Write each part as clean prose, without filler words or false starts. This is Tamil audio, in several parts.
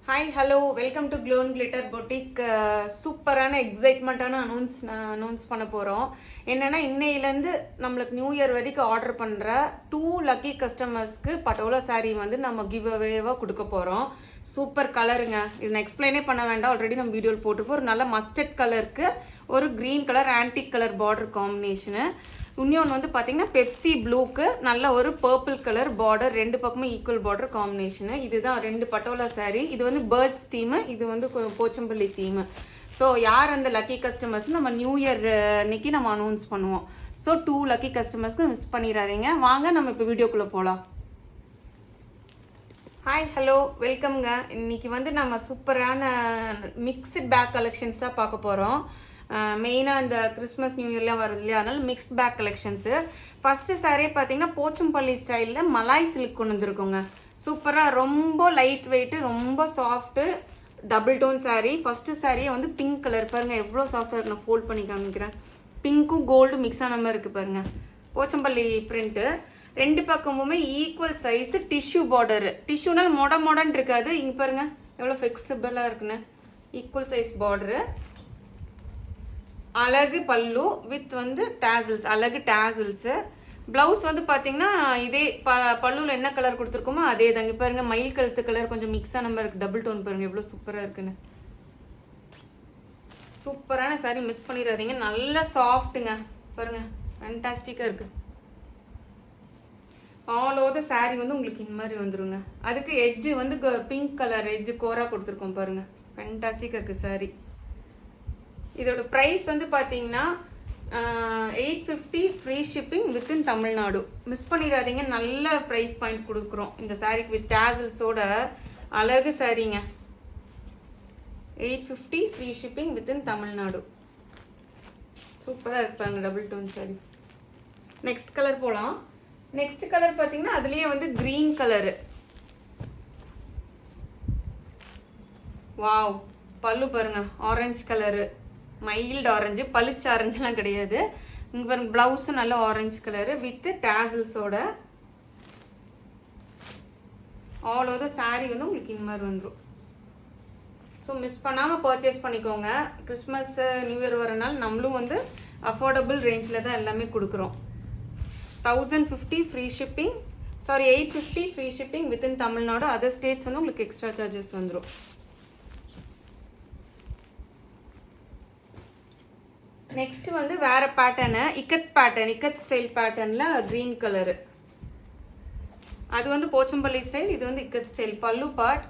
Hi hello welcome to glow and glitter boutique. சூப்பரான எக்ஸைட்மெண்ட்டான அனௌன்ஸ் பண்ண போகிறோம். என்னென்னா இன்னையிலேருந்து நம்மளுக்கு நியூ இயர் வரைக்கும் ஆர்டர் பண்ணுற 2 லக்கி கஸ்டமர்ஸ்க்கு பட்டோலா சாரீ வந்து நம்ம கிவ் அவேவாக கொடுக்க போகிறோம். சூப்பர் கலருங்க. இது நான் எக்ஸ்பிளைனே பண்ண வேண்டாம், ஆல்ரெடி நம்ம வீடியோவில் போட்டிருப்போம். ஒரு நல்ல மஸ்டர்ட் கலருக்கு ஒரு green colour antique colour border combination. இன்னொன்று வந்து பார்த்தீங்கன்னா பெப்சி ப்ளூக்கு நல்ல ஒரு பர்பிள் கலர் பார்டர், ரெண்டு பக்கமும் ஈக்குவல் பார்டர் காம்பினேஷனு. இதுதான் 2 பட்டோலா சாரீ. இது வந்து பேர்ட்ஸ் தீமு, இது வந்து போச்சம்பள்ளி தீமு. ஸோ யார் அந்த லக்கி கஸ்டமர்ஸ் நம்ம நியூ இயர் அன்னைக்கு நம்ம அனௌன்ஸ் பண்ணுவோம். ஸோ 2 லக்கி கஸ்டமர்ஸ்க்கு மிஸ் பண்ணிடாதீங்க. வாங்க நம்ம இப்போ வீடியோக்குள்ளே போகலாம். ஹாய் ஹலோ வெல்கம்ங்க. இன்னைக்கு வந்து நம்ம சூப்பரான மிக்ஸ்டு பேக் கலெக்ஷன்ஸ் தான் பார்க்க போகிறோம். மெயினாக இந்த கிறிஸ்மஸ் நியூ இயர்லாம் வருது இல்லையா, அதனால mixed pack collections. First sari பார்த்தீங்கன்னா போச்சம்பள்ளி ஸ்டைலில் மலாய் சில்க் கொண்டு வந்துருக்கோங்க. சூப்பராக, ரொம்ப லைட் வெயிட்டு, ரொம்ப soft, double tone sari. First சாரியை வந்து பிங்க் கலர் பாருங்கள், எவ்வளோ சாஃப்டாக இருக்கு. நான் ஃபோல்ட் பண்ணி காமிக்கிறேன். பிங்க்கும் கோல்டு மிக்ஸ் ஆன மாதிரி இருக்குது பாருங்கள். போச்சம்பள்ளி பிரிண்ட்டு, ரெண்டு பக்கமுமே ஈக்குவல் சைஸு டிஷ்யூ பார்டரு. டிஷ்யூனால் மொடன்னு இருக்காது. இங்கே பாருங்கள் எவ்வளோ ஃப்ளெக்சிபிளாக இருக்குன்னு. ஈக்குவல் சைஸ் பார்டரு, அழகு பல்லு வித் வந்து டேசல்ஸ், அழகு டேசல்ஸு. ப்ளவுஸ் வந்து பார்த்தீங்கன்னா இதே பல்லுவில் என்ன கலர் கொடுத்துருக்கோமோ அதே தாங்க. பாருங்க மயில் கழுத்து கலர் கொஞ்சம் மிக்ஸ் ஆன மாதிரி இருக்குது. டபுள் டோன் பாருங்கள் எவ்வளோ சூப்பராக இருக்குன்னு. சூப்பரான சாரி, மிஸ் பண்ணிடாதீங்க. நல்ல சாஃப்ட்டுங்க பாருங்கள், ஃபேண்டாஸ்டிக்காக இருக்குது. ஆல் ஓவர் சாரீ வந்து உங்களுக்கு இந்த மாதிரி வந்துடுங்க. அதுக்கு எட்ஜு வந்து பிங்க் கலர் எட்ஜு கோராக கொடுத்துருக்கோம் பாருங்கள், ஃபேண்டாஸ்டிக்காக இருக்குது சாரீ. இதோட ப்ரைஸ் வந்து பார்த்தீங்கன்னா 850 free shipping within Tamil Nadu. Miss பண்ணிடாதீங்க, நல்ல ப்ரைஸ் பாயிண்ட் கொடுக்குறோம் இந்த சாரீக்கு வித் டேசல்ஸோட. அழகு சாரீங்க. 850 ஃப்ரீ ஷிப்பிங் வித்தின் தமிழ்நாடு. சூப்பராக இருப்பாங்க double tone saree. Next colour போகலாம். நெக்ஸ்ட் கலர் பார்த்தீங்கன்னா அதுலேயே வந்து க்ரீன் கலரு. வாவ், பல்லு பாருங்க ஆரஞ்சு கலரு, மைல்டு ஆரஞ்சு, பளிச்சு ஆரஞ்சுலாம் கிடையாது. இங்கே பாருங்க ப்ளவுஸும் நல்ல ஆரஞ்சு கலரு வித் டேசல்ஸோட. ஆல் ஓவர் சாரீ வந்து உங்களுக்கு இந்த மாதிரி வந்துடும். ஸோ மிஸ் பண்ணாமல் பர்ச்சேஸ் பண்ணிக்கோங்க. கிறிஸ்மஸ் நியூ இயர் வரனால நம்மளும் வந்து அஃபோர்டபுள் ரேஞ்சில் தான் எல்லாமே கொடுக்குறோம். 1050 free shipping, sorry 850 free shipping within Tamil Nadu. Other states வந்து உங்களுக்கு எக்ஸ்ட்ரா சார்ஜஸ் வந்துடும். நெக்ஸ்ட் வந்து வேற pattern, ikat pattern, ikat style பேட்டர்னில் க்ரீன் கலரு. அது வந்து போச்சம்பள்ளி ஸ்டைல், இது வந்து இக்கத் ஸ்டைல். பல்லு பார்ட்,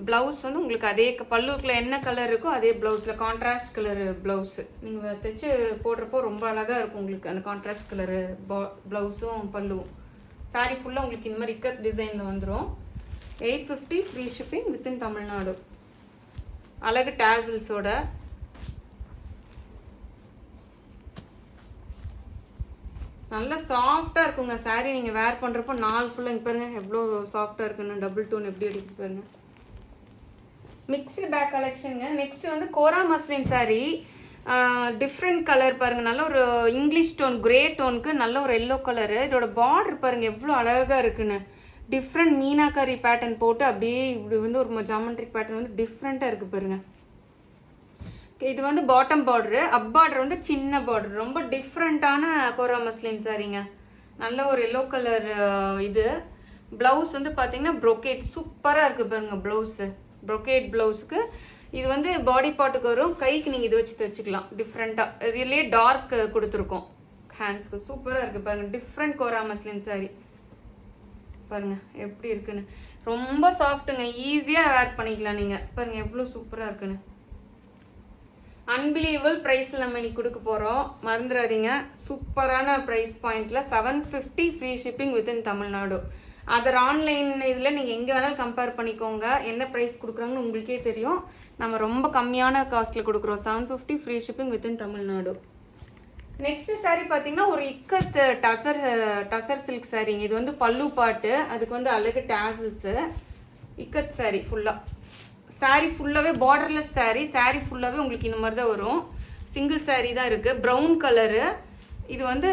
ப்ளவுஸ் வந்து உங்களுக்கு அதே பல்லுக்குள்ள என்ன கலர் இருக்கோ அதே ப்ளவுஸில் கான்ட்ராஸ்ட் கலரு ப்ளவுஸு. நீங்கள் தைச்சு போடுறப்போ ரொம்ப அழகாக இருக்கும் உங்களுக்கு அந்த கான்ட்ராஸ்ட் கலரு ப்ளவுஸும் பல்லுவும். சாரீ ஃபுல்லாக உங்களுக்கு இந்த மாதிரி இக்கத் டிசைனில் வந்துடும். 850 ஃப்ரீ ஷிப்பிங் வித்தின் தமிழ்நாடு. அழகு டேசல்ஸோட. நல்லா சாஃப்டாக இருக்குங்க சாரீ. நீங்கள் வேர் பண்ணுறப்போ நாள் ஃபுல்லாக இங்கே பாருங்கள் எவ்வளோ சாஃப்டாக இருக்குன்னு. டபுள் டோன் எப்படி அடிக்க பாருங்க. Mixed back கலெக்ஷனுங்க. நெக்ஸ்ட் வந்து கோரா மஸ்லின் சாரீ. டிஃப்ரெண்ட் கலர் பாருங்கள், நல்ல ஒரு இங்கிலீஷ் டோன், கிரே டோனுக்கு நல்ல ஒரு எல்லோ கலரு. இதோட பார்டர் பாருங்கள் எவ்வளோ அழகாக இருக்குன்னு. டிஃப்ரெண்ட் மீனாக்காரி பேட்டர்ன் போட்டு அப்படியே இப்படி வந்து ஒரு ஜாமெண்ட்ரிக் பேட்டர்ன் வந்து டிஃப்ரெண்ட்டாக இருக்குது பாருங்கள். இது வந்து பாட்டம் பார்டரு, அப் பார்டர் வந்து சின்ன பார்டர். ரொம்ப டிஃப்ரெண்ட்டான கோரா மஸ்லின் சாரீங்க. நல்ல ஒரு எல்லோ கலர். இது ப்ளவுஸ் வந்து பார்த்தீங்கன்னா ப்ரொக்கேட் சூப்பராக இருக்குது பாருங்கள். ப்ளவுஸு ப்ரொக்கேட் ப்ளவுஸுக்கு இது வந்து பாடி பார்ட்டுக்கு வரும். கைக்கு நீங்கள் இது வச்சு தைச்சிக்கலாம் டிஃப்ரெண்ட்டாக. இதுலேயே டார்க் கொடுத்துருக்கோம் ஹேண்ட்ஸ்க்கு. சூப்பராக இருக்குது பாருங்கள். டிஃப்ரெண்ட் கோரா மஸ்லின் சாரீ பாருங்கள் எப்படி இருக்குன்னு. ரொம்ப சாஃப்ட்டுங்க, ஈஸியாக வேர் பண்ணிக்கலாம் நீங்கள். பாருங்கள் எவ்வளோ சூப்பராக இருக்குன்னு. அன்பிலீவபிள் ப்ரைஸில் நம்ம இன்னைக்கு கொடுக்க போகிறோம், மறந்துடாதீங்க. சூப்பரான ப்ரைஸ் பாயிண்டில் 750 free shipping within Tamil Nadu. Other online இதில் நீங்கள் எங்கே வேணாலும் கம்பேர் பண்ணிக்கோங்க. என்ன ப்ரைஸ் கொடுக்குறாங்கன்னு உங்களுக்கே தெரியும். நம்ம ரொம்ப கம்மியான காஸ்ட்டில் கொடுக்குறோம். 750 free shipping within Tamil Nadu. Next saree பார்த்தீங்கன்னா ஒரு இக்கத் டசர் சில்க் சாரீங்க. இது வந்து பல்லு பாட்டு, அதுக்கு வந்து அழகு டேசல்ஸு. இக்கத் சாரீ ஃபுல்லாக. சாரீ ஃபுல்லாகவே பார்டர்லெஸ் சாரீ. சாரீ ஃபுல்லாகவே உங்களுக்கு இந்த மாதிரி தான் வரும். சிங்கிள் சாரீ தான் இருக்குது. Brown colour. இது வந்து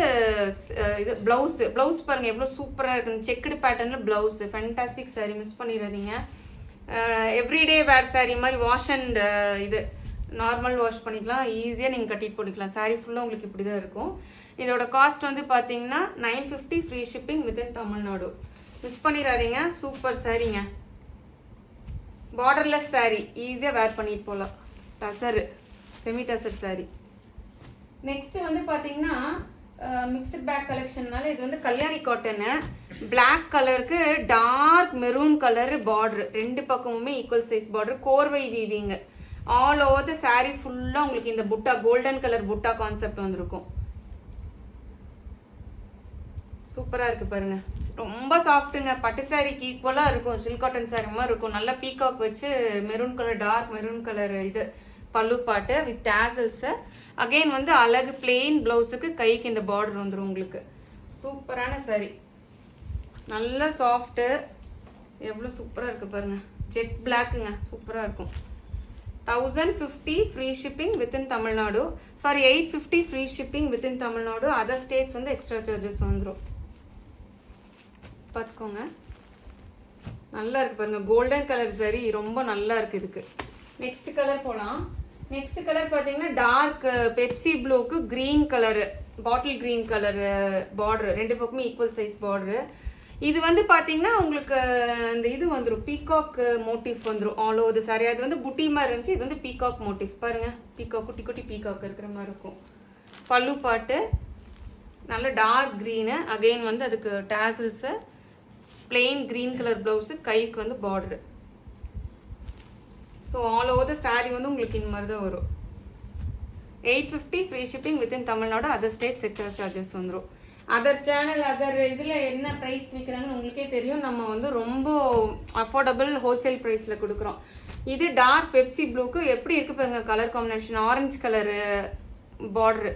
இது ப்ளவுஸ் பாருங்கள் எவ்வளோ சூப்பராக இருக்குன்னு. செக்குடு பேட்டர்னில் ப்ளவுஸு. ஃபேண்டாஸ்டிக் சாரீ, மிஸ் பண்ணிடாதீங்க. எவ்ரிடே வேர் saree மாதிரி வாஷ் அண்ட் இது நார்மல் வாஷ் பண்ணிக்கலாம், ஈஸியாக நீங்கள் கட்டிட்டு போட்டுக்கலாம். saree ஃபுல்லாக உங்களுக்கு இப்படி தான் இருக்கும். இதோட காஸ்ட் வந்து பார்த்தீங்கன்னா 950 free shipping within Tamil Nadu. Miss பண்ணிடாதீங்க, சூப்பர் சாரீங்க. பார்டர்லெஸ் saree ஈஸியாக வேர் பண்ணிட்டு போகலாம். Tussar semi tussar saree. Next வந்து பார்த்தீங்கன்னா மிக்சட் பேக் கலெக்ஷன்னால இது வந்து கல்யாணி காட்டனு. பிளாக் கலருக்கு டார்க் மெரூன் கலர் பார்டர், ரெண்டு பக்கமுமே ஈக்குவல் சைஸ் பார்டர், கோர்வை weaving. All over the saree ஃபுல்லாக உங்களுக்கு இந்த புட்டா கோல்டன் கலர் புட்டா கான்செப்ட் வந்துருக்கும். சூப்பராக இருக்குது பாருங்கள், ரொம்ப சாஃப்ட்டுங்க. பட்டு சாரிக்கு ஈக்குவலாக இருக்கும், சில்க் காட்டன் சாரி மாதிரி இருக்கும். நல்லா பீகாக் வச்சு maroon colour dark maroon colour இது பல்லு பாட்டு வித் டேசல்ஸு. அகெயின் வந்து அழகு பிளெயின் ப்ளவுஸுக்கு கைக்கு இந்த பார்டர் வந்துடும் உங்களுக்கு. சூப்பரான சாரி, நல்ல சாஃப்ட்டு, எவ்வளோ சூப்பராக இருக்குது பாருங்கள். ஜெட் பிளாக்குங்க, சூப்பராக இருக்கும். 1050 free shipping within Tamil Nadu. Sorry 850 free shipping within Tamil Nadu. Other states வந்து எக்ஸ்ட்ரா சார்ஜஸ் வந்துடும். பார்த்துக்கோங்க, நல்லா இருக்குது பாருங்கள். கோல்டன் கலர் சரி ரொம்ப நல்லா இருக்குது இதுக்கு. நெக்ஸ்ட் கலர் போகலாம். நெக்ஸ்ட் கலர் பார்த்தீங்கன்னா டார்க் பெப்சி ப்ளூக்கு green colour, bottle green colour border, ரெண்டு பக்கமே ஈக்குவல் சைஸ் பார்டரு. இது வந்து பார்த்தீங்கன்னா உங்களுக்கு இந்த இது வந்துடும், பீகாக் மோட்டிவ் வந்துடும் ஆல் ஓவர் தி சாரி. அது வந்து புட்டி மாதிரி இருந்துச்சு, இது வந்து பீகாக் மோட்டிவ் பாருங்கள். பீகாக் குட்டி குட்டி பீகாக் இருக்கிற மாதிரி இருக்கும். பல்லு பாட்டு நல்ல டார்க் க்ரீனு. அகெயின் வந்து அதுக்கு tassels, plain green colour blouse, கைக்கு வந்து பார்டரு. ஸோ ஆல் ஓவர் த சாரீ வந்து உங்களுக்கு இந்த மாதிரி தான் வரும். 850 free shipping within Tamil Nadu. Other state extra charges வந்துடும். அதர் சேனல் அதர் இதில் என்ன ப்ரைஸ் விற்கிறாங்கன்னு உங்களுக்கே தெரியும். நம்ம வந்து ரொம்ப அஃபோர்டபுள் ஹோல்சேல் ப்ரைஸில் கொடுக்குறோம். இது டார்க் பெப்சி ப்ளூக்கு எப்படி இருக்குது பாருங்கள், colour combination orange colour border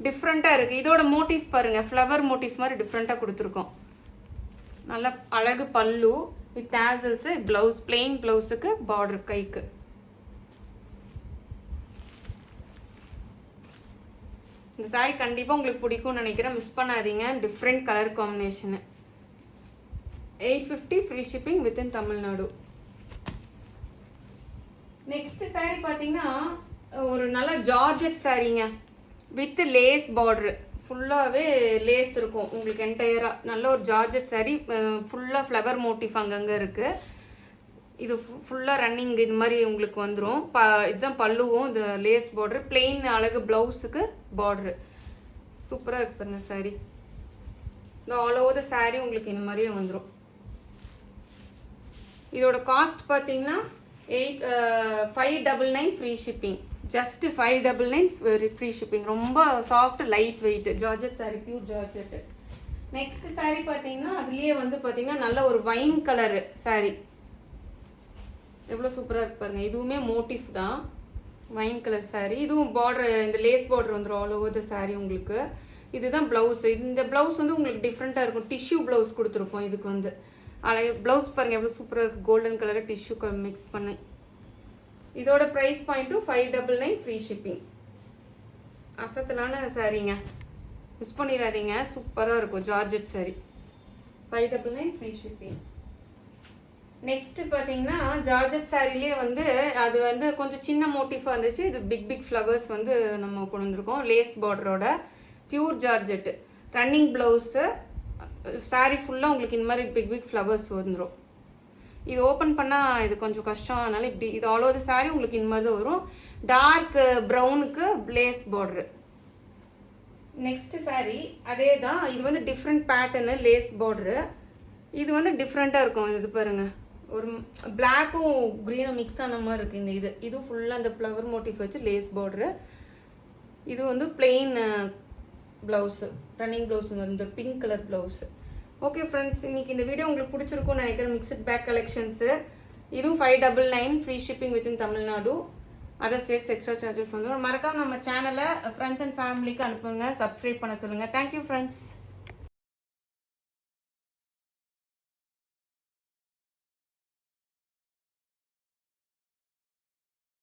டிஃப்ரெண்ட்டாக இருக்குது. இதோட மோட்டிவ் பாருங்கள், ஃப்ளவர் மோட்டிவ் மாதிரி டிஃப்ரெண்ட்டாக கொடுத்துருக்கோம். நல்ல அழகு பல்லு with tassels, blouse plain ப்ளவுஸுக்கு border கைக்கு. இந்த சாரி கண்டிப்பாக உங்களுக்கு பிடிக்கும்னு நினைக்கிறேன், மிஸ் பண்ணாதீங்க. Different colour combination. 850 free shipping within Tamil Nadu. Next sorry பார்த்தீங்கன்னா ஒரு நல்ல ஜார்ஜெட் சாரீங்க வித் லேஸ் பார்டரு. ஃபுல்லாகவே லேஸ் இருக்கும் உங்களுக்கு என்டையராக. நல்ல ஒரு ஜார்ஜெட் சாரீ, ஃபுல்லாக ஃப்ளவர் மோட்டிவ் அங்கங்கே இருக்குது. இது ஃபுல்லாக ரன்னிங் இது மாதிரி உங்களுக்கு வந்துடும். இதுதான் பல்லுவும், இந்த லேஸ் பார்டரு, பிளெயின் அழகு ப்ளவுஸுக்கு பார்டரு. சூப்பராக இருக்கு பாருங்க சாரீ. இந்த ஆல் ஓவர் த சாரீ உங்களுக்கு இந்த மாதிரியே வந்துடும். இதோட காஸ்ட் பார்த்தீங்கன்னா 599 free shipping. Just 599 free shipping. ரொம்ப soft light weight georgette saree, pure georgette. Next saree பார்த்தீங்கன்னா அதுலேயே வந்து பார்த்தீங்கன்னா நல்ல ஒரு வைன் கலரு சாரீ. எவ்வளோ சூப்பராக இருக்கு பாருங்க. இதுவுமே மோட்டிவ் தான், வைன் கலர் சாரீ. இதுவும் பார்டர் இந்த லேஸ் பார்டர் வந்துடும் ஆல் ஓவர் த சாரீ உங்களுக்கு. இதுதான் ப்ளவுஸ். இந்த ப்ளவுஸ் வந்து உங்களுக்கு டிஃப்ரெண்ட்டாக இருக்கும். டிஷ்யூ ப்ளவுஸ் கொடுத்துருப்போம் இதுக்கு வந்து. ப்ளவுஸ் பாருங்கள் எவ்வளோ சூப்பராக இருக்குது, கோல்டன் கலரு டிஷ்யூ மிக்ஸ் பண்ணி. இதோட ப்ரைஸ் பாயிண்ட்டும் 599 ஃப்ரீ ஷிப்பிங். அசத்தலான சாரீங்க, மிஸ் பண்ணிடாதீங்க. சூப்பராக இருக்கும் georgette sari. 599 free shipping. Next பார்த்தீங்கன்னா ஜார்ஜெட் சாரிலே வந்து அது வந்து கொஞ்சம் சின்ன மோட்டிஃபாக இருந்துச்சு. இது பிக் பிக் ஃப்ளவர்ஸ் வந்து நம்ம கொண்டு வந்திருக்கோம். லேஸ் பார்டரோட pure georgette, running blouse, saree ஃபுல்லாக உங்களுக்கு இந்த மாதிரி பிக் பிக் ஃப்ளவர்ஸ் வந்துடும். இது ஓப்பன் பண்ணால் இது கொஞ்சம் கஷ்டம், அதனால் இப்படி இது ஆல் ஓவர் சாரீ உங்களுக்கு இந்த மாதிரி தான் வரும். டார்க் ப்ரௌனுக்கு லேஸ் பார்டரு. நெக்ஸ்ட் சாரீ அதே தான். இது வந்து டிஃப்ரெண்ட் பேட்டர்னு லேஸ் பார்டரு. இது வந்து டிஃப்ரெண்ட்டாக இருக்கும். இது பாருங்கள், ஒரு பிளாக்கும் க்ரீனும் மிக்ஸ் ஆன மாதிரி இருக்குது இந்த இது ஃபுல்லாக அந்த ஃப்ளவர் மோட்டிவ் வச்சு லேஸ் பார்டரு. இது வந்து பிளெயின் ப்ளவுஸு, ரன்னிங் ப்ளவுஸ் வந்து pink colour blouse. Okay friends, இன்றைக்கி இந்த வீடியோ உங்களுக்கு பிடிச்சிருக்கும்னு நினைக்கிறேன். Mixed back collections. இதுவும் 599 free shipping within Tamil Nadu. Other states extra charges வந்துடும். மறக்காமல் நம்ம சேனலை ஃப்ரெண்ட்ஸ் அண்ட் ஃபேமிலிக்கு அனுப்புங்க, சப்ஸ்கிரைப் பண்ண சொல்லுங்கள். Thank you friends.